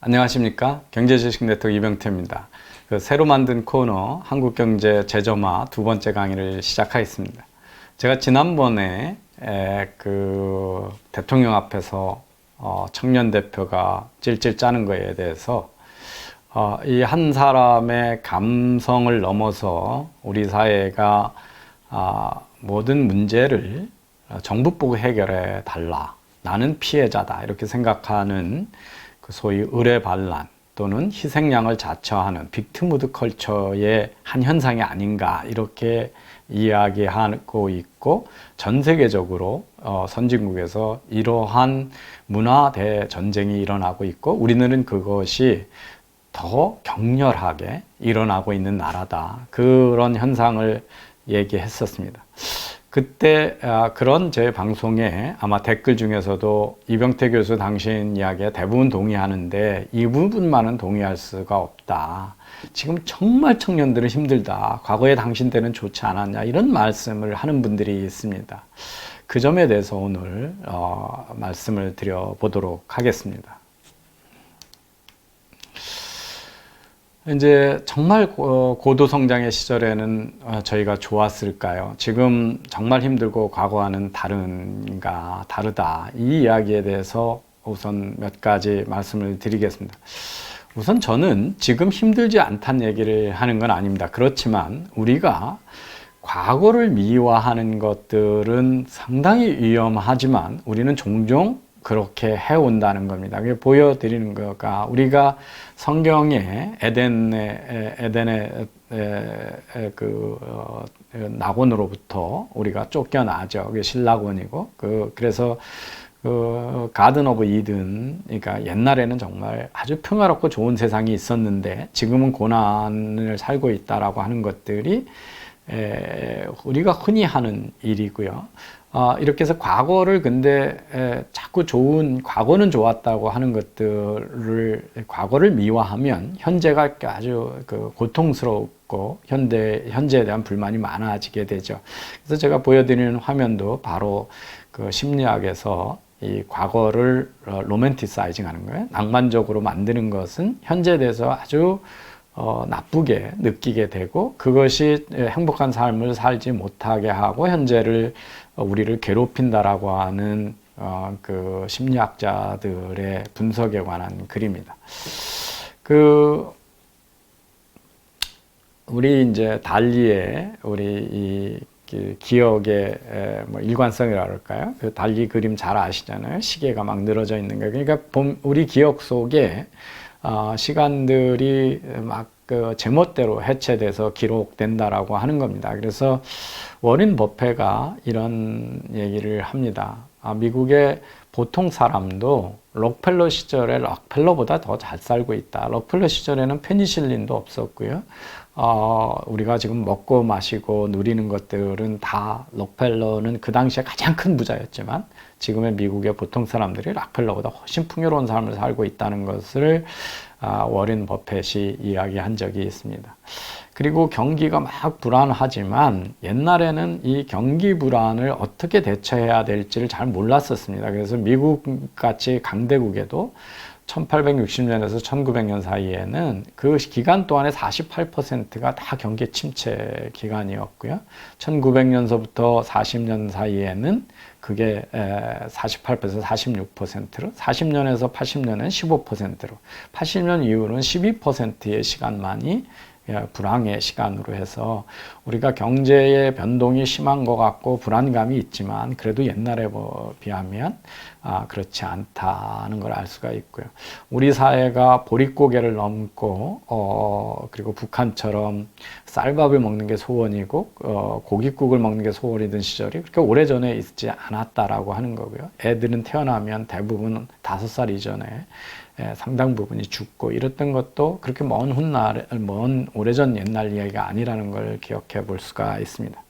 안녕하십니까? 경제지식 네트워크 이병태입니다. 새로 만든 코너 한국경제 제점화 두 번째 강의를 시작하겠습니다. 제가 지난번에 대통령 앞에서 청년 대표가 찔찔 짜는 거에 대해서 이 한 사람의 감성을 넘어서 우리 사회가 모든 문제를 정부 보고 해결해 달라. 나는 피해자다. 이렇게 생각하는 그 소위 의뢰반란 또는 희생양을 자처하는 빅트무드 컬처의 한 현상이 아닌가 이렇게 이야기하고 있고, 전 세계적으로 선진국에서 이러한 문화 대전쟁이 일어나고 있고, 우리는 그것이 더 격렬하게 일어나고 있는 나라다. 그런 현상을 얘기했었습니다. 그때 그런 제 방송에 아마 댓글 중에서도 이병태 교수 당신 이야기에 대부분 동의하는데 이 부분만은 동의할 수가 없다. 지금 정말 청년들은 힘들다. 과거에 당신 때는 좋지 않았냐. 이런 말씀을 하는 분들이 있습니다. 그 점에 대해서 오늘 말씀을 드려보도록 하겠습니다. 이제 정말 고도 성장의 시절에는 저희가 좋았을까요? 지금 정말 힘들고 과거와는 다르다. 이 이야기에 대해서 우선 몇 가지 말씀을 드리겠습니다. 우선 저는 지금 힘들지 않다는 얘기를 하는 건 아닙니다. 그렇지만 우리가 과거를 미화하는 것들은 상당히 위험하지만 우리는 종종 그렇게 해온다는 겁니다. 그게 보여드리는 거가, 우리가 성경에 에덴의 낙원으로부터 우리가 쫓겨나죠. 그게 신락원이고, 그래서 가든 오브 이든, 그러니까 옛날에는 정말 아주 평화롭고 좋은 세상이 있었는데 지금은 고난을 살고 있다라고 하는 것들이 우리가 흔히 하는 일이고요. 이렇게 해서 과거를 근데 자꾸 과거는 좋았다고 하는 과거를 미화하면 현재가 아주 고통스럽고 현재에 대한 불만이 많아지게 되죠. 그래서 제가 보여드리는 화면도 바로 그 심리학에서 이 과거를 로맨티사이징 하는 거예요. 낭만적으로 만드는 것은 현재에 대해서 아주 나쁘게 느끼게 되고, 그것이 행복한 삶을 살지 못하게 하고 우리를 괴롭힌다라고 하는 그 심리학자들의 분석에 관한 글입니다. 우리 이제 달리의 이 기억의 일관성이라고 할까요? 그 달리 그림 잘 아시잖아요. 시계가 막 늘어져 있는 거. 그러니까 우리 기억 속에 시간들이 막 제멋대로 해체돼서 기록된다라고 하는 겁니다. 그래서 워렌 버핏가 이런 얘기를 합니다. 미국의 보통 사람도 록펠러 시절에 록펠러보다 더 잘 살고 있다. 록펠러 시절에는 페니실린도 없었고요. 우리가 지금 먹고 마시고 누리는 것들은 다, 록펠러는 그 당시에 가장 큰 부자였지만 지금의 미국의 보통 사람들이 록펠러보다 훨씬 풍요로운 삶을 살고 있다는 것을 워렌 버핏이 이야기한 적이 있습니다. 그리고 경기가 막 불안하지만 옛날에는 이 경기 불안을 어떻게 대처해야 될지를 잘 몰랐었습니다. 그래서 미국같이 강대국에도 1860년에서 1900년 사이에는 그 기간 동안에 48%가 다 경기 침체 기간이었고요. 1900년서부터 40년 사이에는 그게 48%에서 46%로, 40년에서 80년은 15%로, 80년 이후로는 12%의 시간만이 불황의 시간으로 해서 우리가 경제의 변동이 심한 것 같고 불안감이 있지만 그래도 옛날에 비하면 그렇지 않다는 걸 알 수가 있고요. 우리 사회가 보릿고개를 넘고 그리고 북한처럼 쌀밥을 먹는 게 소원이고 고깃국을 먹는 게 소원이던 시절이 그렇게 오래전에 있지 않았다라고 하는 거고요. 애들은 태어나면 대부분 5살 이전에 상당 부분이 죽고 이랬던 것도 그렇게 먼 오래전 옛날 이야기가 아니라는 걸 기억해 볼 수가 있습니다.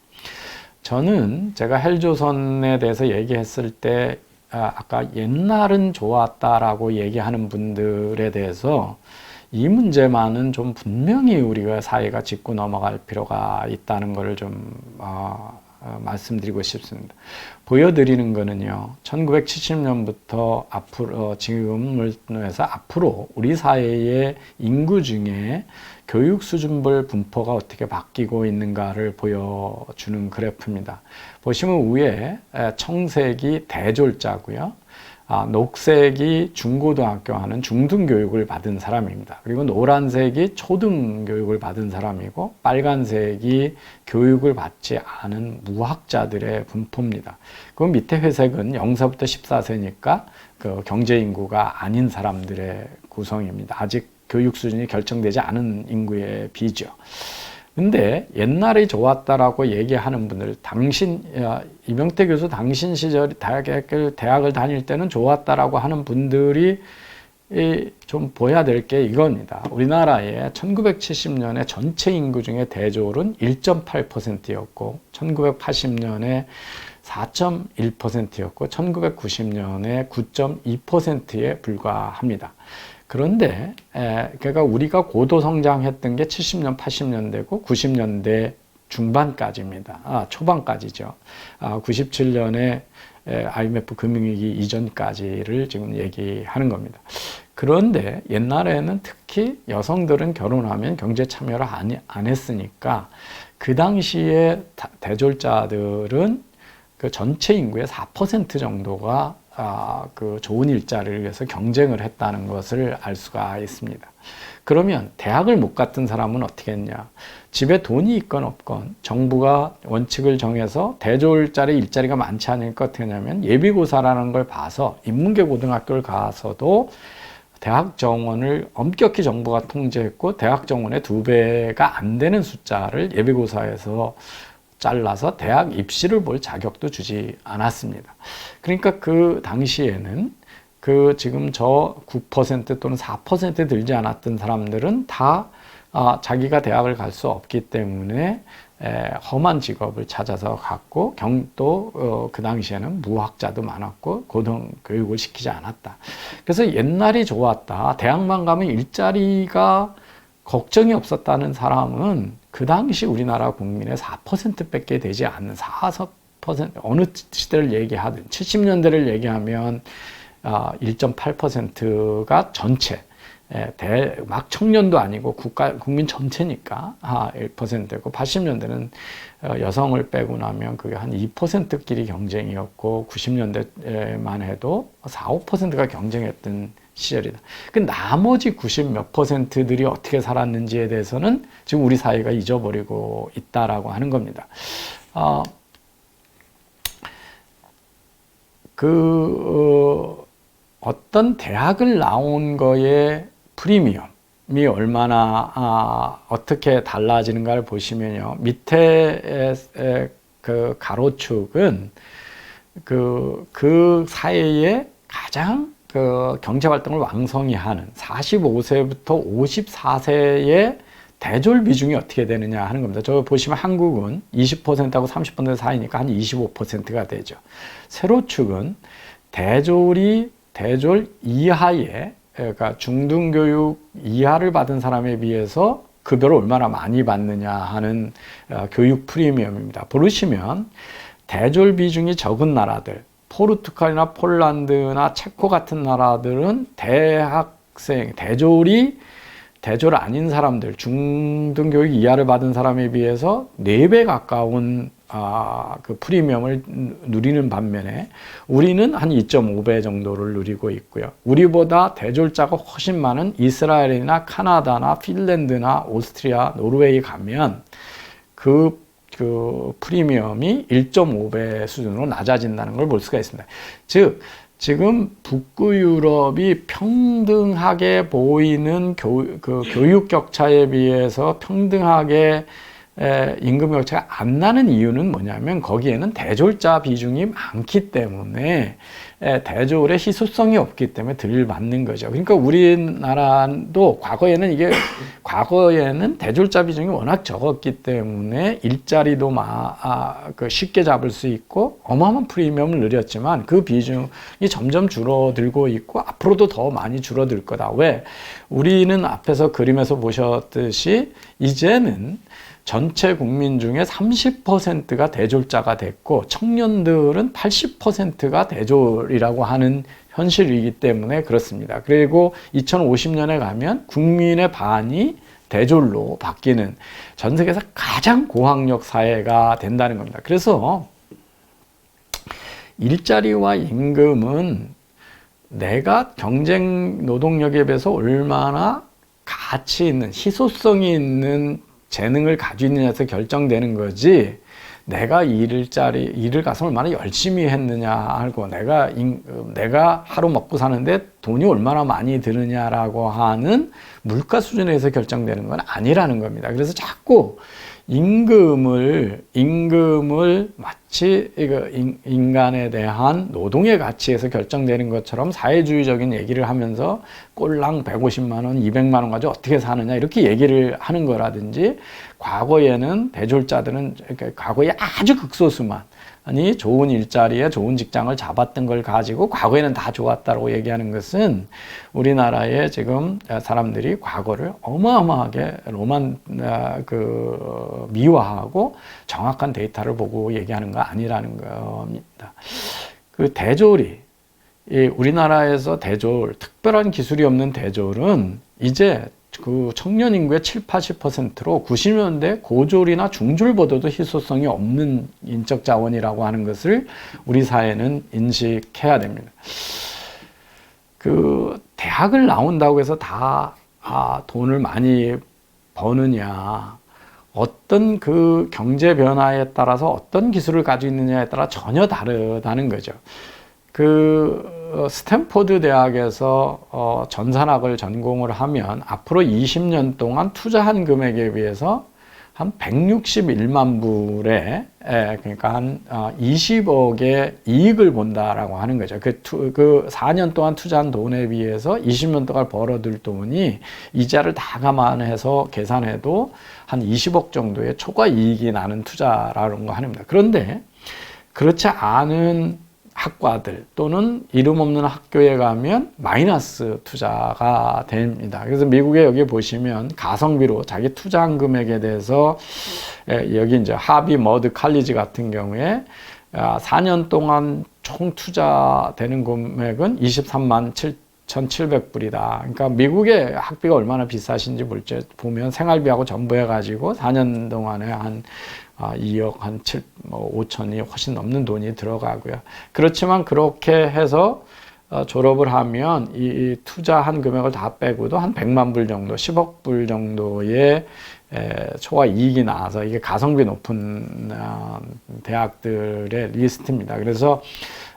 저는 제가 헬조선에 대해서 얘기했을 때 아까 옛날은 좋았다라고 얘기하는 분들에 대해서 이 문제만은 좀 분명히 우리가 사회가 짚고 넘어갈 필요가 있다는 것을 좀 말씀드리고 싶습니다. 보여드리는 거는요, 1970년부터 앞으로, 지금을 해서 앞으로 우리 사회의 인구 중에 교육 수준별 분포가 어떻게 바뀌고 있는가를 보여주는 그래프입니다. 보시면 위에 청색이 대졸자고요. 녹색이 중고등학교 하는 중등교육을 받은 사람입니다. 그리고 노란색이 초등교육을 받은 사람이고 빨간색이 교육을 받지 않은 무학자들의 분포입니다. 그 밑에 회색은 0세부터 14세니까 그 경제인구가 아닌 사람들의 구성입니다. 아직 교육 수준이 결정되지 않은 인구의 비죠. 근데 옛날이 좋았다라고 얘기하는 분들, 이명태 교수 당신 시절 대학을 다닐 때는 좋았다라고 하는 분들이 좀 보여야 될 게 이겁니다. 우리나라의 1970년에 전체 인구 중에 대졸은 1.8%였고 1980년에 4.1%였고 1990년에 9.2%에 불과합니다. 그런데 그러니까 우리가 고도 성장했던 게 70년, 80년대고 90년대 중반까지입니다. 초반까지죠. 97년에 IMF 금융위기 이전까지를 지금 얘기하는 겁니다. 그런데 옛날에는 특히 여성들은 결혼하면 경제 참여를 안 했으니까 그 당시에 대졸자들은 그 전체 인구의 4% 정도가 그 좋은 일자리를 위해서 경쟁을 했다는 것을 알 수가 있습니다. 그러면 대학을 못 갔던 사람은 어떻게 했냐? 집에 돈이 있건 없건 정부가 원칙을 정해서 대졸자리 일자리가 많지 않으니까 어떻게 하냐면 예비고사라는 걸 봐서 인문계 고등학교를 가서도 대학 정원을 엄격히 정부가 통제했고 대학 정원의 2배가 안 되는 숫자를 예비고사에서 잘라서 대학 입시를 볼 자격도 주지 않았습니다. 그러니까 그 당시에는 그 지금 저 9% 또는 4% 들지 않았던 사람들은 다 자기가 대학을 갈 수 없기 때문에 험한 직업을 찾아서 갔고 또 그 당시에는 무학자도 많았고 고등교육을 시키지 않았다. 그래서 옛날이 좋았다. 대학만 가면 일자리가 걱정이 없었다는 사람은 그 당시 우리나라 국민의 4%밖에 되지 않는 4% 어느 시대를 얘기하든 70년대를 얘기하면 1.8%가 전체 막 청년도 아니고 국민 전체니까 1%고 80년대는 여성을 빼고 나면 그게 한 2%끼리 경쟁이었고 90년대만 해도 4, 5%가 경쟁했던 시절이다. 그 나머지 90 몇 %들이 어떻게 살았는지에 대해서는 지금 우리 사회가 잊어버리고 있다라고 하는 겁니다. 어떤 대학을 나온 거에 프리미엄이 얼마나 어떻게 달라지는가를 보시면요. 밑에 그 가로축은 그 사회에 가장 그 경제활동을 왕성히 하는 45세부터 54세의 대졸 비중이 어떻게 되느냐 하는 겁니다. 저 보시면 한국은 20%하고 30% 사이니까 한 25%가 되죠. 세로축은 대졸 이하의 그러니까 중등교육 이하를 받은 사람에 비해서 급여를 얼마나 많이 받느냐 하는 교육 프리미엄입니다. 보시면 대졸 비중이 적은 나라들, 포르투갈이나 폴란드나 체코 같은 나라들은 대졸 아닌 사람들, 중등교육 이하를 받은 사람에 비해서 4배 가까운 그 프리미엄을 누리는 반면에 우리는 한 2.5배 정도를 누리고 있고요. 우리보다 대졸자가 훨씬 많은 이스라엘이나 카나다나 핀란드나 오스트리아, 노르웨이 가면 그 프리미엄이 1.5배 수준으로 낮아진다는 걸 볼 수가 있습니다. 즉, 지금 북구 유럽이 평등하게 보이는 교육 격차에 비해서 평등하게 임금 격차가 안 나는 이유는 뭐냐면 거기에는 대졸자 비중이 많기 때문에 대졸의 희소성이 없기 때문에 덜 받는 거죠. 그러니까 우리나라도 과거에는 대졸자 비중이 워낙 적었기 때문에 일자리도 쉽게 잡을 수 있고 어마어마한 프리미엄을 누렸지만 그 비중이 점점 줄어들고 있고 앞으로도 더 많이 줄어들 거다. 왜? 우리는 앞에서 그림에서 보셨듯이 이제는 전체 국민 중에 30%가 대졸자가 됐고 청년들은 80%가 대졸이라고 하는 현실이기 때문에 그렇습니다. 그리고 2050년에 가면 국민의 반이 대졸로 바뀌는 전 세계에서 가장 고학력 사회가 된다는 겁니다. 그래서 일자리와 임금은 내가 경쟁 노동력에 비해서 얼마나 가치 있는, 희소성이 있는 재능을 가지고 있느냐에서 결정되는 거지, 내가 일을 가서 얼마나 열심히 했느냐 하고, 내가 하루 먹고 사는데 돈이 얼마나 많이 드느냐라고 하는 물가 수준에서 결정되는 건 아니라는 겁니다. 그래서 자꾸 임금을 마치 인간에 대한 노동의 가치에서 결정되는 것처럼 사회주의적인 얘기를 하면서 꼴랑 150만 원, 200만 원 가지고 어떻게 사느냐 이렇게 얘기를 하는 거라든지, 과거에는 대졸자들은 과거에 아주 극소수만 아니 좋은 일자리에 좋은 직장을 잡았던 걸 가지고 과거에는 다 좋았다고 얘기하는 것은 우리나라의 지금 사람들이 과거를 어마어마하게 미화하고 정확한 데이터를 보고 얘기하는 거 아니라는 겁니다. 그 대졸이 우리나라에서 특별한 기술이 없는 대졸은 이제 그 청년 인구의 7, 80%로 90년대 고졸이나 중졸보다도 희소성이 없는 인적 자원이라고 하는 것을 우리 사회는 인식해야 됩니다. 그 대학을 나온다고 해서 다 돈을 많이 버느냐, 어떤 그 경제 변화에 따라서 어떤 기술을 가지고 있느냐에 따라 전혀 다르다는 거죠. 스탠포드 대학에서 전산학을 전공을 하면 앞으로 20년 동안 투자한 금액에 비해서 한 161만 불에, 그러니까 한 20억의 이익을 본다라고 하는 거죠. 그 4년 동안 투자한 돈에 비해서 20년 동안 벌어들 돈이 이자를 다 감안해서 계산해도 한 20억 정도의 초과 이익이 나는 투자라는 거 합니다. 그런데 그렇지 않은 학과들 또는 이름 없는 학교에 가면 마이너스 투자가 됩니다. 그래서 미국에 여기 보시면 가성비로 자기 투자한 금액에 대해서, 여기 이제 하비 머드 칼리지 같은 경우에 4년 동안 총 투자되는 금액은 23만 7,700불이다. 그러니까 미국의 학비가 얼마나 비싸신지 보면 생활비하고 전부 해가지고 4년 동안에 한 2억 한 5천이 훨씬 넘는 돈이 들어가고요. 그렇지만 그렇게 해서 졸업을 하면 이 투자한 금액을 다 빼고도 한 100만 불 정도, 10억 불 정도의 초과 이익이 나와서 이게 가성비 높은 대학들의 리스트입니다. 그래서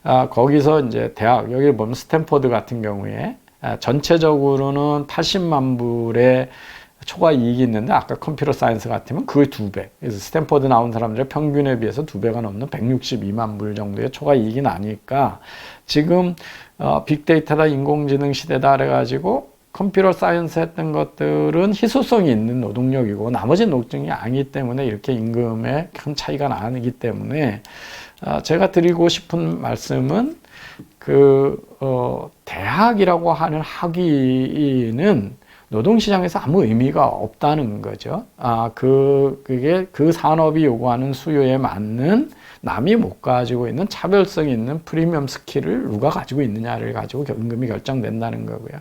거기서 이제 대학, 여기 보면 스탠포드 같은 경우에 전체적으로는 80만 불의 초과 이익이 있는데 아까 컴퓨터 사이언스 같으면 그의 2배. 그래서 스탠포드 나온 사람들의 평균에 비해서 2배가 넘는 162만 불 정도의 초과 이익이 나니까 지금 빅데이터다 인공지능 시대다 그래가지고 컴퓨터 사이언스 했던 것들은 희소성이 있는 노동력이고 나머지 노동력이 아니기 때문에 이렇게 임금에 큰 차이가 나기 때문에 제가 드리고 싶은 말씀은 대학이라고 하는 학위는 노동시장에서 아무 의미가 없다는 거죠. 그게 그 산업이 요구하는 수요에 맞는 남이 못 가지고 있는 차별성 있는 프리미엄 스킬을 누가 가지고 있느냐를 가지고 임금이 결정된다는 거고요.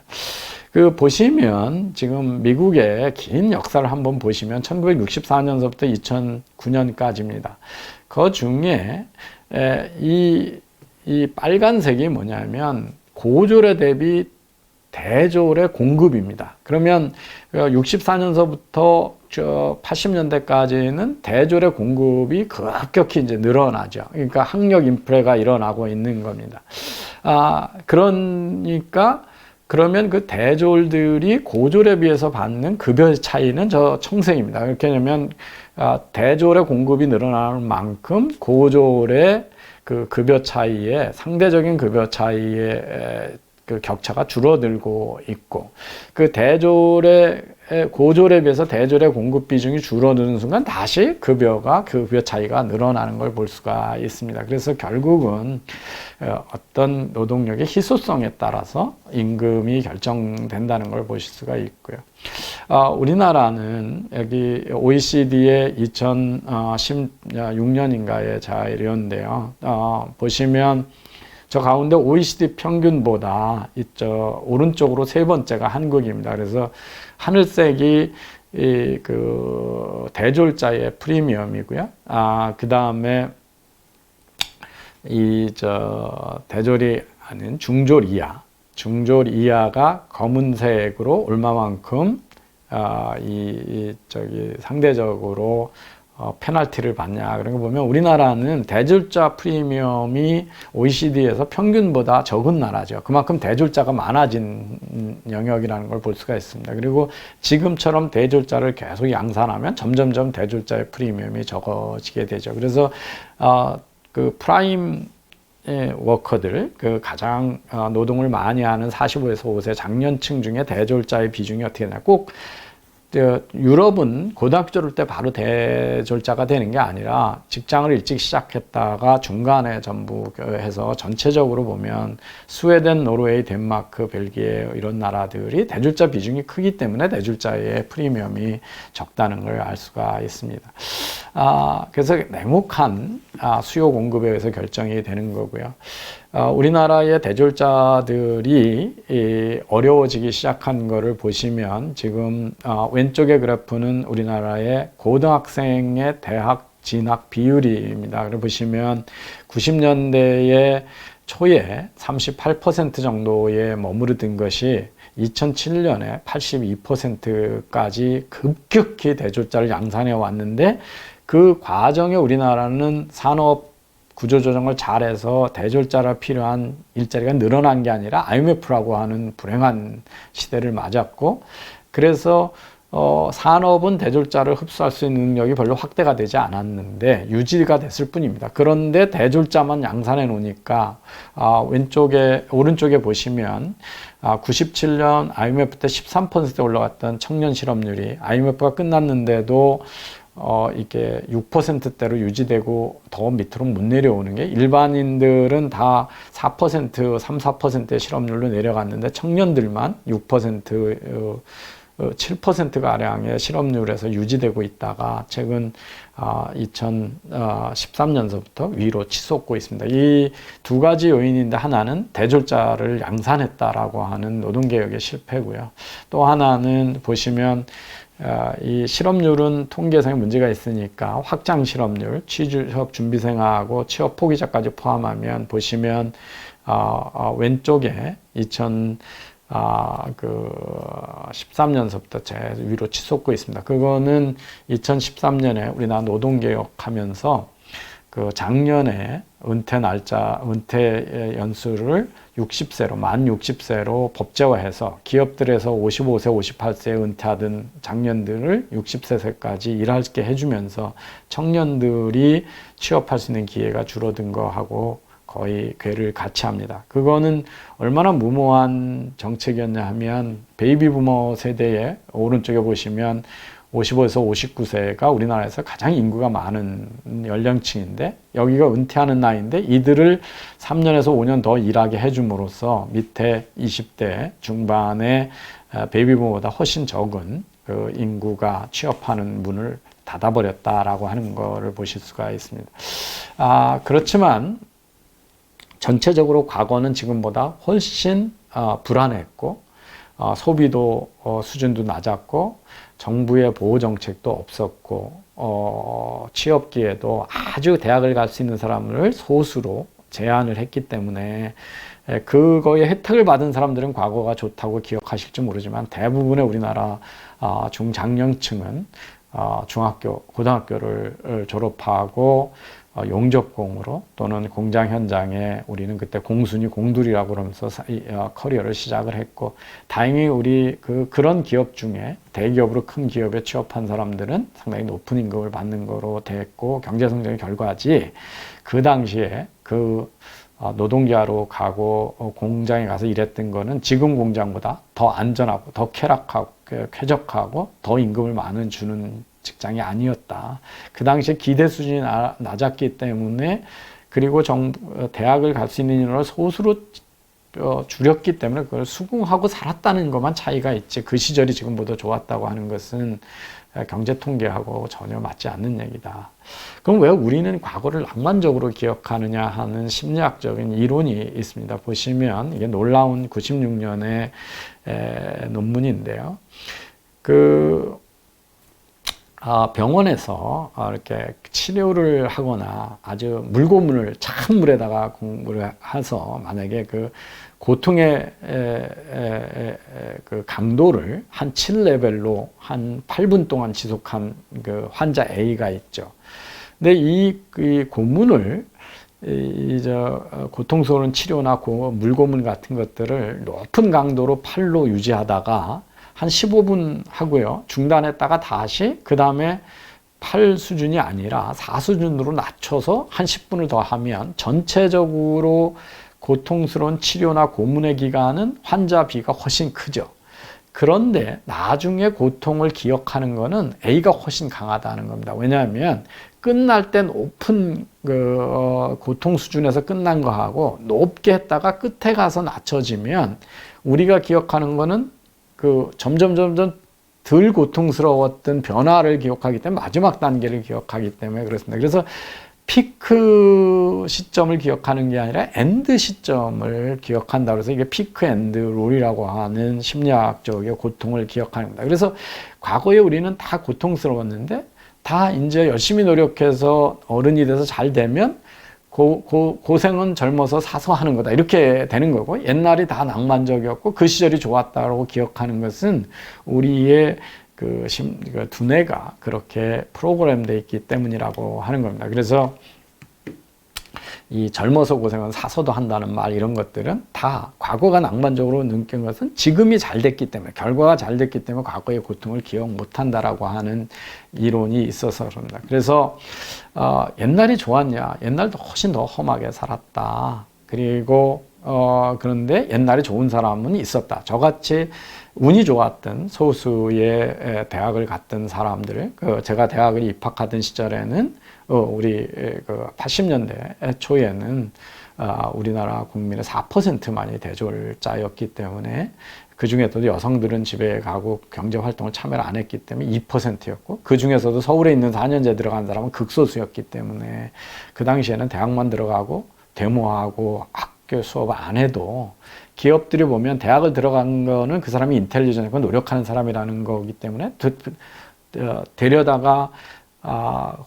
보시면 지금 미국의 긴 역사를 한번 보시면 1964년서부터 2009년까지입니다. 그 중에 이 빨간색이 뭐냐면 고졸에 대비 대졸의 공급입니다. 그러면 64년서부터 80년대까지는 대졸의 공급이 급격히 이제 늘어나죠. 그러니까 학력 인프레가 일어나고 있는 겁니다. 그러면 그 대졸들이 고졸에 비해서 받는 급여 차이는 청생입니다. 그렇게 되면 대졸의 공급이 늘어나는 만큼 고졸의 그 급여 차이에, 상대적인 급여 차이에 그 격차가 줄어들고 있고, 그 고졸에 비해서 대졸의 공급 비중이 줄어드는 순간 다시 급여 차이가 늘어나는 걸 볼 수가 있습니다. 그래서 결국은 어떤 노동력의 희소성에 따라서 임금이 결정된다는 걸 보실 수가 있고요. 우리나라는 여기 OECD의 2016년인가의 자료인데요. 보시면 저 가운데 OECD 평균보다 오른쪽으로 세 번째가 한국입니다. 그래서 하늘색이 그 대졸자의 프리미엄이고요. 그 다음에 대졸이 아닌 중졸 이하가 검은색으로 얼마만큼 상대적으로 페널티를 받냐. 그런 거 보면 우리나라는 대졸자 프리미엄이 OECD에서 평균보다 적은 나라죠. 그만큼 대졸자가 많아진 영역이라는 걸 볼 수가 있습니다. 그리고 지금처럼 대졸자를 계속 양산하면 점점점 대졸자의 프리미엄이 적어지게 되죠. 그래서 그 프라임 워커들, 그 가장 노동을 많이 하는 45에서 5세 장년층 중에 대졸자의 비중이 어떻게 되냐. 꼭 유럽은 고등학교 졸업 때 바로 대졸자가 되는 게 아니라 직장을 일찍 시작했다가 중간에 전부 해서 전체적으로 보면 스웨덴, 노르웨이, 덴마크, 벨기에 이런 나라들이 대졸자 비중이 크기 때문에 대졸자의 프리미엄이 적다는 걸 알 수가 있습니다. 그래서 냉혹한 수요 공급에 의해서 결정이 되는 거고요. 우리나라의 대졸자들이 어려워지기 시작한 거를 보시면 지금 왼쪽의 그래프는 우리나라의 고등학생의 대학 진학 비율입니다. 그래 보시면 90년대의 초에 38% 정도에 머무르던 것이 2007년에 82%까지 급격히 대졸자를 양산해 왔는데, 그 과정에 우리나라는 산업 구조조정을 잘해서 대졸자라 필요한 일자리가 늘어난 게 아니라 IMF라고 하는 불행한 시대를 맞았고, 그래서 산업은 대졸자를 흡수할 수 있는 능력이 별로 확대가 되지 않았는데 유지가 됐을 뿐입니다. 그런데 대졸자만 양산해 놓으니까 오른쪽에 보시면 97년 IMF 때 13% 올라갔던 청년 실업률이 IMF가 끝났는데도 이게 6%대로 유지되고 더 밑으로 못 내려오는 게, 일반인들은 다 4%, 3, 4%의 실업률로 내려갔는데 청년들만 6%, 7%가량의 실업률에서 유지되고 있다가 최근 2013년서부터 위로 치솟고 있습니다. 이 두 가지 요인인데, 하나는 대졸자를 양산했다라고 하는 노동개혁의 실패고요. 또 하나는 보시면 이 실업률은 통계상에 문제가 있으니까 확장 실업률, 취업 준비생하고 취업 포기자까지 포함하면 보시면 왼쪽에 13년서부터 제 위로 치솟고 있습니다. 그거는 2013년에 우리나라 노동개혁하면서 그 작년에 은퇴 연수를 60세로, 만 60세로 법제화해서 기업들에서 55세, 58세에 은퇴하던 장년들을 60세까지 일하게 해주면서 청년들이 취업할 수 있는 기회가 줄어든 거하고 거의 궤를 같이 합니다. 그거는 얼마나 무모한 정책이었냐 하면, 베이비 부머 세대의 오른쪽에 보시면 55에서 59세가 우리나라에서 가장 인구가 많은 연령층인데, 여기가 은퇴하는 나이인데 이들을 3년에서 5년 더 일하게 해줌으로써 밑에 20대 중반의 베이비 부머보다 훨씬 적은 그 인구가 취업하는 문을 닫아버렸다라고 하는 거를 보실 수가 있습니다. 그렇지만 전체적으로 과거는 지금보다 훨씬 불안했고, 소비도 수준도 낮았고, 정부의 보호 정책도 없었고, 취업 기회도 아주 대학을 갈 수 있는 사람을 소수로 제한을 했기 때문에 그거에 혜택을 받은 사람들은 과거가 좋다고 기억하실지 모르지만, 대부분의 우리나라 중장년층은 중학교, 고등학교를 졸업하고 용접공으로 또는 공장 현장에, 우리는 그때 공순위 공들이라고 그러면서 커리어를 시작을 했고, 다행히 우리 그런 기업 중에 대기업으로 큰 기업에 취업한 사람들은 상당히 높은 임금을 받는 거로 됐고, 경제성장의 결과지, 그 당시에 노동자로 가고 공장에 가서 일했던 거는 지금 공장보다 더 안전하고 더 쾌적하고 더 임금을 많이 주는 직장이 아니었다. 그 당시에 기대 수준이 낮았기 때문에 그리고 대학을 갈 수 있는 인원을 소수로 줄였기 때문에 그걸 수긍하고 살았다는 것만 차이가 있지 그 시절이 지금보다 좋았다고 하는 것은 경제 통계하고 전혀 맞지 않는 얘기다. 그럼 왜 우리는 과거를 낭만적으로 기억하느냐 하는 심리학적인 이론이 있습니다. 보시면 이게 놀라운 96년의 논문인데요. 병원에서 이렇게 치료를 하거나 아주 물고문을 찬 물에다가 공부를 해서 만약에 그 고통의 그 강도를 한 7레벨로 한 8분 동안 지속한 그 환자 A가 있죠. 근데 이 고문을 고통스러운 치료나 물고문 같은 것들을 높은 강도로 8로 유지하다가 한 15분 하고요. 중단했다가 다시 그 다음에 8 수준이 아니라 4 수준으로 낮춰서 한 10분을 더 하면 전체적으로 고통스러운 치료나 고문의 기간은 환자 B가 훨씬 크죠. 그런데 나중에 고통을 기억하는 거는 A가 훨씬 강하다는 겁니다. 왜냐하면 끝날 땐 높은 고통 수준에서 끝난 거하고 높게 했다가 끝에 가서 낮춰지면 우리가 기억하는 거는 점점 덜 고통스러웠던 변화를 기억하기 때문에 마지막 단계를 기억하기 때문에 그렇습니다. 그래서 피크 시점을 기억하는 게 아니라 엔드 시점을 기억한다. 그래서 이게 피크 엔드 룰이라고 하는 심리학적인 고통을 기억하는 겁니다. 그래서 과거에 우리는 다 고통스러웠는데 다 이제 열심히 노력해서 어른이 돼서 잘 되면 고생은 젊어서 사서 하는 거다. 이렇게 되는 거고 옛날이 다 낭만적이었고 그 시절이 좋았다고 기억하는 것은 우리의 그 두뇌가 그렇게 프로그램되어 있기 때문이라고 하는 겁니다. 그래서 이 젊어서 고생은 사서도 한다는 말 이런 것들은 다 과거가 낭만적으로 느낀 것은 지금이 잘 됐기 때문에 결과가 잘 됐기 때문에 과거의 고통을 기억 못한다라고 하는 이론이 있어서 그럽니다. 그래서 옛날이 좋았냐? 옛날도 훨씬 더 험하게 살았다. 그리고 그런데 옛날에 좋은 사람은 있었다. 저같이 운이 좋았던 소수의 대학을 갔던 사람들, 제가 대학을 입학하던 시절에는 우리 80년대 초에는 우리나라 국민의 4%만이 대졸자였기 때문에 그 중에서도 여성들은 집에 가고 경제활동을 참여를 안 했기 때문에 2%였고 그 중에서도 서울에 있는 4년제 들어간 사람은 극소수였기 때문에 그 당시에는 대학만 들어가고 데모하고 학교 수업 안 해도 기업들이 보면 대학을 들어간 거는 그 사람이 인텔리전트고 노력하는 사람이라는 거기 때문에 데려다가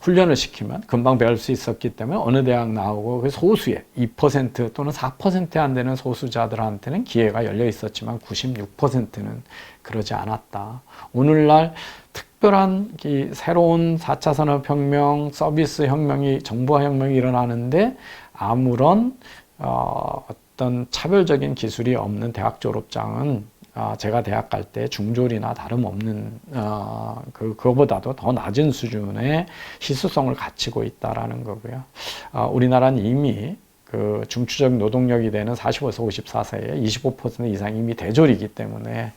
훈련을 시키면 금방 배울 수 있었기 때문에 어느 대학 나오고 그 소수의 2% 또는 4%에 안 되는 소수자들한테는 기회가 열려 있었지만 96%는 그러지 않았다. 오늘날 특별한 새로운 4차 산업혁명, 서비스 혁명이 정보화 혁명이 일어나는데 아무런 어떤 차별적인 기술이 없는 대학 졸업장은 제가 대학 갈 때 중졸이나 다름없는 그거보다도 더 낮은 수준의 희소성을 갖추고 있다라는 거고요. 우리나라는 이미 그 중추적 노동력이 되는 45에서 54세의 25% 이상 이미 대졸이기 때문에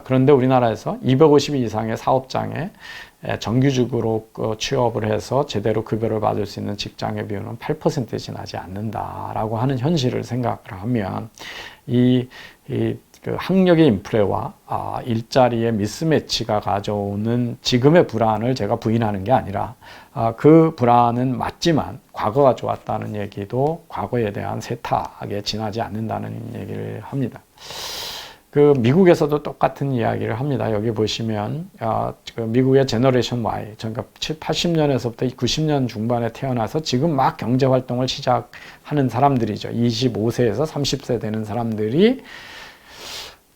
그런데 우리나라에서 250인 이상의 사업장에 정규직으로 취업을 해서 제대로 급여를 받을 수 있는 직장의 비율은 8%에 지나지 않는다라고 하는 현실을 생각을 하면 그 학력의 인플레와 일자리의 미스매치가 가져오는 지금의 불안을 제가 부인하는 게 아니라 그 불안은 맞지만 과거가 좋았다는 얘기도 과거에 대한 세탁에 지나지 않는다는 얘기를 합니다. 그 미국에서도 똑같은 이야기를 합니다. 여기 보시면 미국의 제너레이션 Y, 그러니까 80년에서부터 90년 중반에 태어나서 지금 막 경제 활동을 시작하는 사람들이죠. 25세에서 30세 되는 사람들이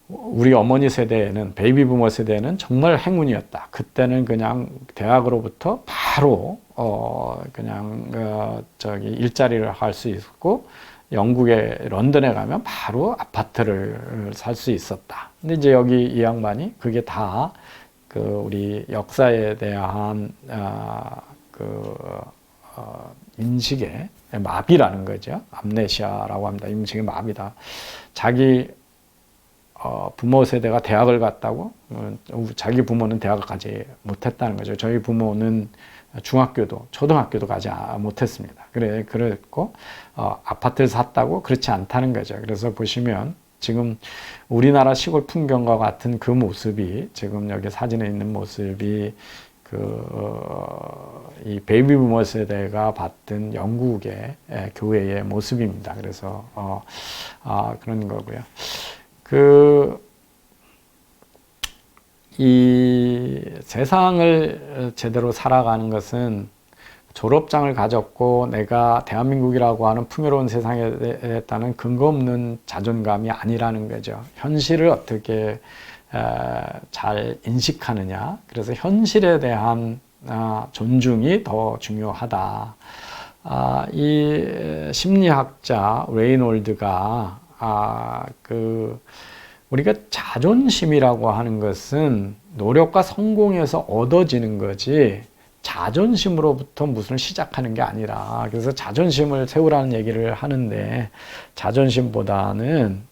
우리 어머니 세대에는 베이비 부머 세대에는 정말 행운이었다. 그때는 그냥 대학으로부터 바로 일자리를 할 수 있고 영국의 런던에 가면 바로 아파트를 살 수 있었다. 근데 이제 여기 이 양반이 그게 다 우리 역사에 대한 인식에 마비라는 거죠. 암네시아라고 합니다. 인식의 마비다. 자기 부모 세대가 대학을 갔다고 자기 부모는 대학을 가지 못했다는 거죠. 저희 부모는 중학교도 초등학교도 가지 못했습니다. 그랬고 아파트를 샀다고 그렇지 않다는 거죠. 그래서 보시면 지금 우리나라 시골 풍경과 같은 그 모습이 지금 여기 사진에 있는 모습이 이 베이비 부머 세대가 봤던 영국의 교회의 모습입니다. 그래서 그런 거고요. 이 세상을 제대로 살아가는 것은 졸업장을 가졌고 내가 대한민국이라고 하는 풍요로운 세상에 따른 근거 없는 자존감이 아니라는 거죠. 현실을 어떻게 잘 인식하느냐. 그래서 현실에 대한 존중이 더 중요하다. 이 심리학자 레이놀드가 우리가 자존심이라고 하는 것은 노력과 성공에서 얻어지는 거지 자존심으로부터 무슨 시작하는 게 아니라, 그래서 자존심을 세우라는 얘기를 하는데 자존심보다는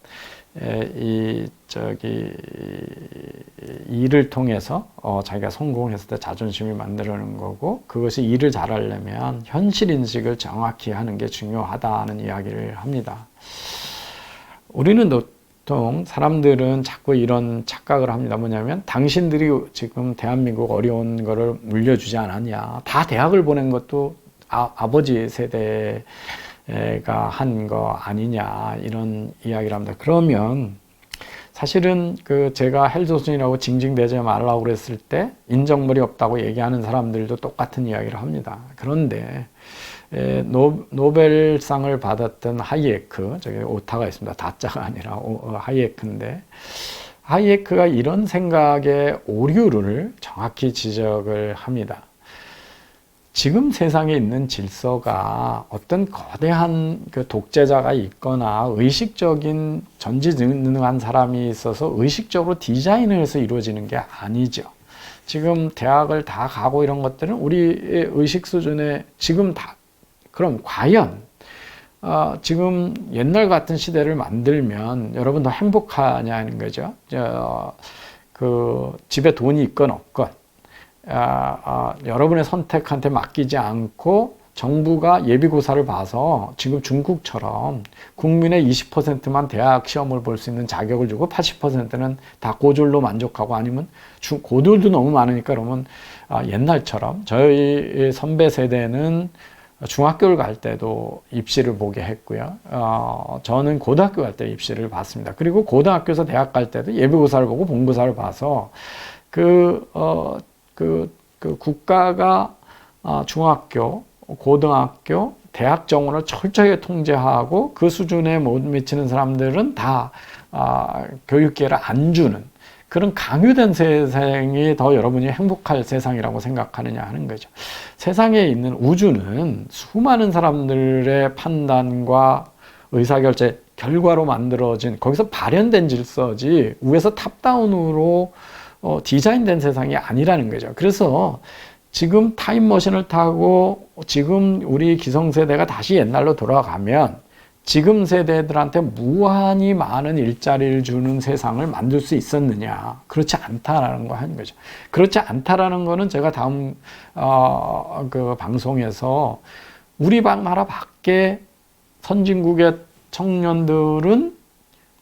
일을 통해서 자기가 성공했을 때 자존심이 만들어내는 거고, 그것이 일을 잘하려면 현실 인식을 정확히 하는 게 중요하다는 이야기를 합니다. 우리는 보통 사람들은 자꾸 이런 착각을 합니다. 뭐냐면 당신들이 지금 대한민국 어려운 거를 물려주지 않았냐. 다 대학을 보낸 것도 아버지 세대가 한 거 아니냐. 이런 이야기를 합니다. 그러면 사실은 제가 헬조선이라고 징징대지 말라고 그랬을 때 인정머리 없다고 얘기하는 사람들도 똑같은 이야기를 합니다. 그런데 노벨상을 받았던 하이에크, 저기 오타가 있습니다. 다자가 아니라 하이에크인데, 하이에크가 이런 생각의 오류를 정확히 지적을 합니다. 지금 세상에 있는 질서가 어떤 거대한 독재자가 있거나 의식적인 전지능한 사람이 있어서 의식적으로 디자인을 해서 이루어지는 게 아니죠. 지금 대학을 다 가고 이런 것들은 우리의 의식 수준에 지금 다, 그럼 과연 지금 옛날 같은 시대를 만들면 여러분 더 행복하냐는 거죠. 집에 돈이 있건 없건 여러분의 선택한테 맡기지 않고 정부가 예비고사를 봐서 지금 중국처럼 국민의 20%만 대학 시험을 볼 수 있는 자격을 주고 80%는 다 고졸로 만족하고, 아니면 고졸도 너무 많으니까 그러면 옛날처럼 저희 선배 세대는 중학교를 갈 때도 입시를 보게 했고요. 저는 고등학교 갈 때 입시를 봤습니다. 그리고 고등학교에서 대학 갈 때도 예비고사를 보고 본고사를 봐서 국가가 중학교, 고등학교, 대학 정원을 철저히 통제하고 그 수준에 못 미치는 사람들은 다 교육기회를 안 주는 그런 강요된 세상이 더 여러분이 행복할 세상이라고 생각하느냐 하는 거죠. 세상에 있는 우주는 수많은 사람들의 판단과 의사결정 결과로 만들어진, 거기서 발현된 질서지 위에서 탑다운으로 디자인된 세상이 아니라는 거죠. 그래서 지금 타임머신을 타고 지금 우리 기성세대가 다시 옛날로 돌아가면 지금 세대들한테 무한히 많은 일자리를 주는 세상을 만들 수 있었느냐? 그렇지 않다라는 거 하는 거죠. 그렇지 않다라는 거는 제가 다음 방송에서 우리 나라 밖에 선진국의 청년들은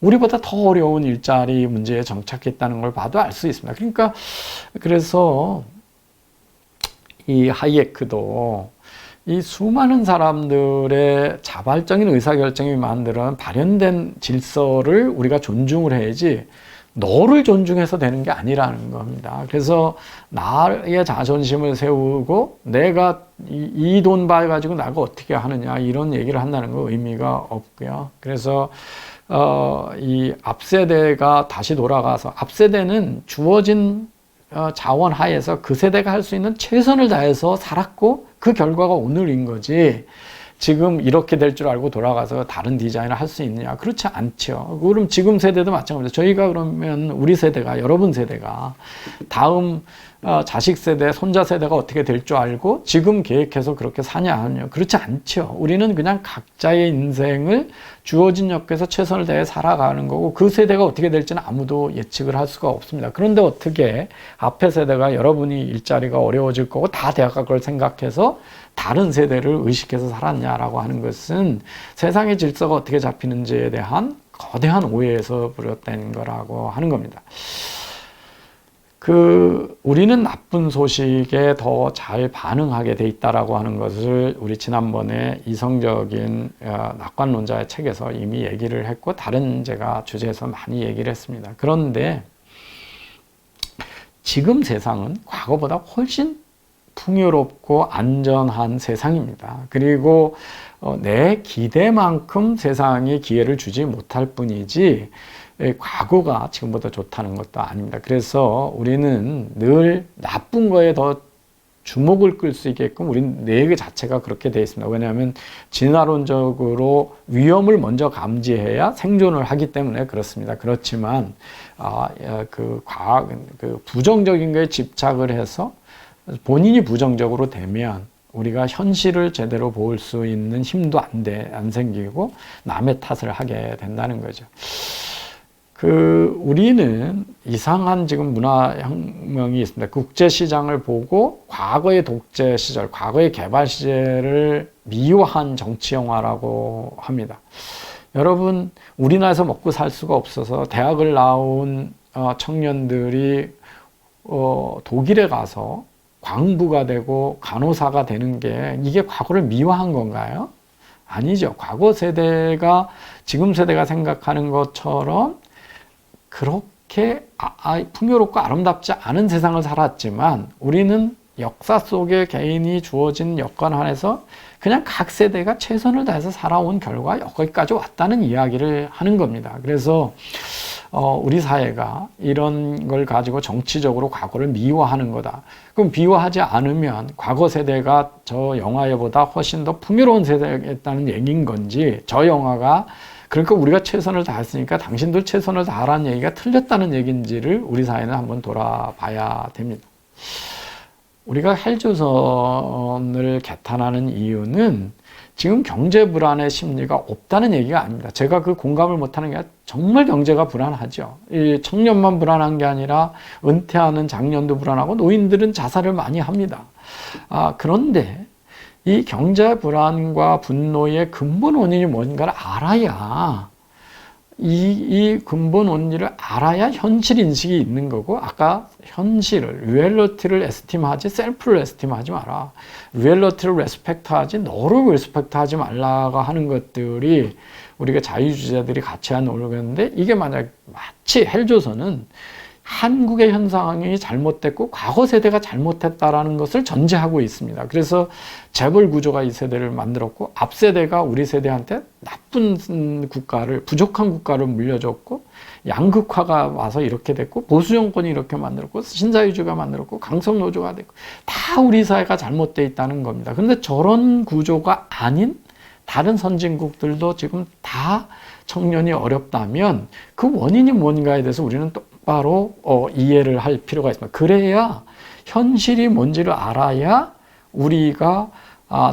우리보다 더 어려운 일자리 문제에 정착했다는 걸 봐도 알 수 있습니다. 그러니까 그래서 이 하이에크도 이 수많은 사람들의 자발적인 의사결정이 만드는 발현된 질서를 우리가 존중을 해야지 너를 존중해서 되는 게 아니라는 겁니다. 그래서 나의 자존심을 세우고 내가 이 돈 봐가지고 나가 어떻게 하느냐 이런 얘기를 한다는 거 의미가 없고요. 그래서 이 앞세대가 다시 돌아가서, 앞세대는 주어진 자원 하에서 그 세대가 할 수 있는 최선을 다해서 살았고 그 결과가 오늘인 거지, 지금 이렇게 될 줄 알고 돌아가서 다른 디자인을 할 수 있느냐? 그렇지 않죠. 그럼 지금 세대도 마찬가지입니다. 저희가 그러면 우리 세대가, 여러분 세대가 다음 자식 세대, 손자 세대가 어떻게 될 줄 알고 지금 계획해서 그렇게 사냐 하냐. 그렇지 않죠. 우리는 그냥 각자의 인생을 주어진 역에서 최선을 다해 살아가는 거고 그 세대가 어떻게 될지는 아무도 예측을 할 수가 없습니다. 그런데 어떻게 앞에 세대가 여러분이 일자리가 어려워질 거고 다 대학 갈 걸 생각해서 다른 세대를 의식해서 살았냐라고 하는 것은 세상의 질서가 어떻게 잡히는지에 대한 거대한 오해에서 비롯된 거라고 하는 겁니다. 우리는 나쁜 소식에 더 잘 반응하게 돼 있다라고 하는 것을 우리 지난번에 이성적인 낙관론자의 책에서 이미 얘기를 했고 다른 제가 주제에서 많이 얘기를 했습니다. 그런데 지금 세상은 과거보다 훨씬 풍요롭고 안전한 세상입니다. 그리고 내 기대만큼 세상이 기회를 주지 못할 뿐이지 과거가 지금보다 좋다는 것도 아닙니다. 그래서 우리는 늘 나쁜 거에 더 주목을 끌 수 있게끔 우리 뇌 자체가 그렇게 되어 있습니다. 왜냐하면 진화론적으로 위험을 먼저 감지해야 생존을 하기 때문에 그렇습니다. 그렇지만 부정적인 거에 집착을 해서 본인이 부정적으로 되면 우리가 현실을 제대로 볼 수 있는 힘도 안 생기고 남의 탓을 하게 된다는 거죠. 우리는 이상한 지금 문화혁명이 있습니다. 국제시장을 보고 과거의 독재 시절, 과거의 개발 시절을 미화한 정치영화라고 합니다. 여러분, 우리나라에서 먹고 살 수가 없어서 대학을 나온 청년들이 독일에 가서 광부가 되고 간호사가 되는 게 이게 과거를 미화한 건가요? 아니죠. 과거 세대가 지금 세대가 생각하는 것처럼 그렇게 풍요롭고 아름답지 않은 세상을 살았지만 우리는 역사 속에 개인이 주어진 여건 안에서 그냥 각 세대가 최선을 다해서 살아온 결과 여기까지 왔다는 이야기를 하는 겁니다. 그래서 우리 사회가 이런 걸 가지고 정치적으로 과거를 미화하는 거다. 그럼 미화하지 않으면 과거 세대가 저 영화보다 훨씬 더 풍요로운 세대였다는 얘기인 건지 저 영화가 그러니까 우리가 최선을 다했으니까 당신들 최선을 다하라는 얘기가 틀렸다는 얘기인지를 우리 사회는 한번 돌아봐야 됩니다. 우리가 헬조선을 개탄하는 이유는 지금 경제 불안의 심리가 없다는 얘기가 아닙니다. 제가 그 공감을 못하는 게 정말 경제가 불안하죠. 이 청년만 불안한 게 아니라 은퇴하는 장년도 불안하고 노인들은 자살을 많이 합니다. 그런데 이 경제 불안과 분노의 근본 원인이 뭔가를 알아야 이 근본 원리를 알아야 현실 인식이 있는 거고 아까 현실을 리얼리티를 에스티마하지 셀프를 에스티마하지 마라. 리얼리티를 레스펙트하지 너를 레스펙트하지 말라고 하는 것들이 우리가 자유주의자들이 같이 한 노력인데 이게 만약 마치 헬조선은 한국의 현상이 잘못됐고 과거 세대가 잘못했다라는 것을 전제하고 있습니다. 그래서 재벌 구조가 이 세대를 만들었고 앞 세대가 우리 세대한테 나쁜 국가를 부족한 국가를 물려줬고 양극화가 와서 이렇게 됐고 보수 정권이 이렇게 만들었고 신자유주의가 만들었고 강성 노조가 됐고 다 우리 사회가 잘못되어 있다는 겁니다. 그런데 저런 구조가 아닌 다른 선진국들도 지금 다 청년이 어렵다면 그 원인이 뭔가에 대해서 우리는 똑바로 이해를 할 필요가 있습니다. 그래야 현실이 뭔지를 알아야 우리가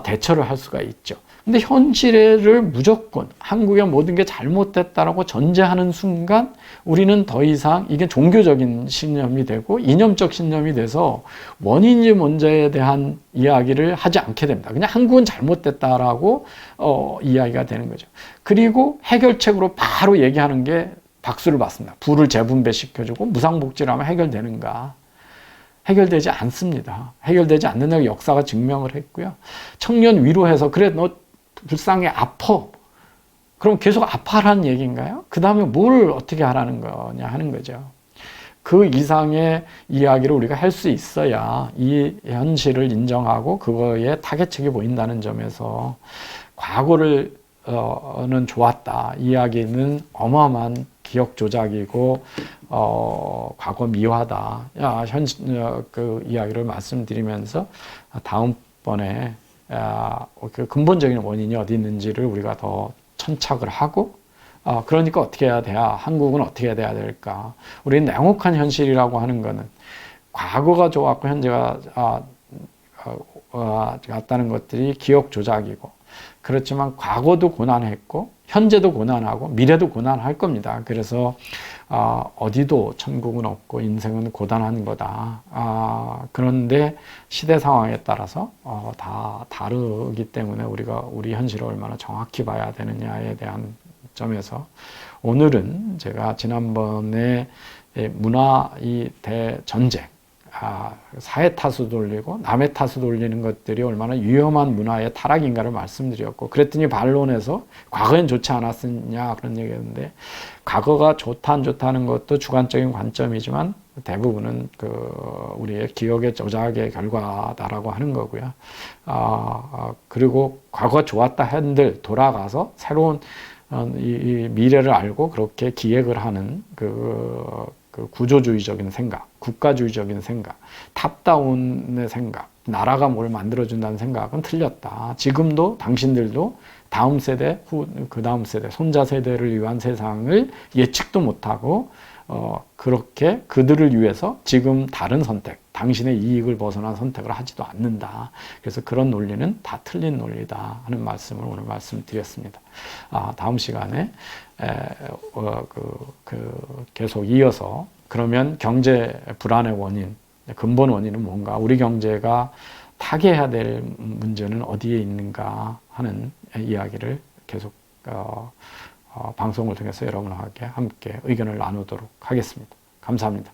대처를 할 수가 있죠. 근데 현실을 무조건 한국의 모든 게 잘못됐다라고 전제하는 순간 우리는 더 이상 이게 종교적인 신념이 되고 이념적 신념이 돼서 원인이 뭔지에 대한 이야기를 하지 않게 됩니다. 그냥 한국은 잘못됐다라고 이야기가 되는 거죠. 그리고 해결책으로 바로 얘기하는 게 박수를 받습니다. 부를 재분배시켜주고 무상복지를 하면 해결되는가? 해결되지 않습니다. 해결되지 않는다고 역사가 증명을 했고요. 청년 위로해서 그래 너 불쌍해 아파. 그럼 계속 아파라는 얘기인가요? 그 다음에 뭘 어떻게 하라는 거냐 하는 거죠. 그 이상의 이야기를 우리가 할 수 있어야 이 현실을 인정하고 그거에 타겟책이 보인다는 점에서 과거를 는 좋았다. 이야기는 어마어마한 기억 조작이고 과거 미화다. 그 이야기를 말씀드리면서 다음번에 그 근본적인 원인이 어디 있는지를 우리가 더 천착을 하고 그러니까 어떻게 해야 돼야 한국은 어떻게 해야 될까? 우리는 냉혹한 현실이라고 하는 거는 과거가 좋았고 현재가 같다는 것들이 기억 조작이고, 그렇지만 과거도 고난했고 현재도 고난하고 미래도 고난할 겁니다. 그래서 어디도 천국은 없고 인생은 고단한 거다. 그런데 시대 상황에 따라서 다 다르기 때문에 우리가 우리 현실을 얼마나 정확히 봐야 되느냐에 대한 점에서 오늘은 제가 지난번에 문화 이 대전쟁, 사회 탓을 돌리고 남의 탓을 돌리는 것들이 얼마나 위험한 문화의 타락인가를 말씀드렸고, 그랬더니 반론에서 과거엔 좋지 않았느냐 그런 얘기했는데, 과거가 좋다 안 좋다는 것도 주관적인 관점이지만 대부분은 우리의 기억의 조작의 결과다라고 하는 거고요. 그리고 과거가 좋았다 한들 돌아가서 새로운 이 미래를 알고 그렇게 기획을 하는 그 구조주의적인 생각, 국가주의적인 생각, 탑다운의 생각, 나라가 뭘 만들어준다는 생각은 틀렸다. 지금도 당신들도 다음 세대, 그 다음 세대, 손자 세대를 위한 세상을 예측도 못하고 그렇게 그들을 위해서 지금 다른 선택, 당신의 이익을 벗어난 선택을 하지도 않는다. 그래서 그런 논리는 다 틀린 논리다 하는 말씀을 오늘 말씀드렸습니다. 다음 시간에 계속 이어서, 그러면 경제 불안의 원인, 근본 원인은 뭔가, 우리 경제가 타개해야 될 문제는 어디에 있는가 하는 이야기를 계속 방송을 통해서 여러분과 함께 의견을 나누도록 하겠습니다. 감사합니다.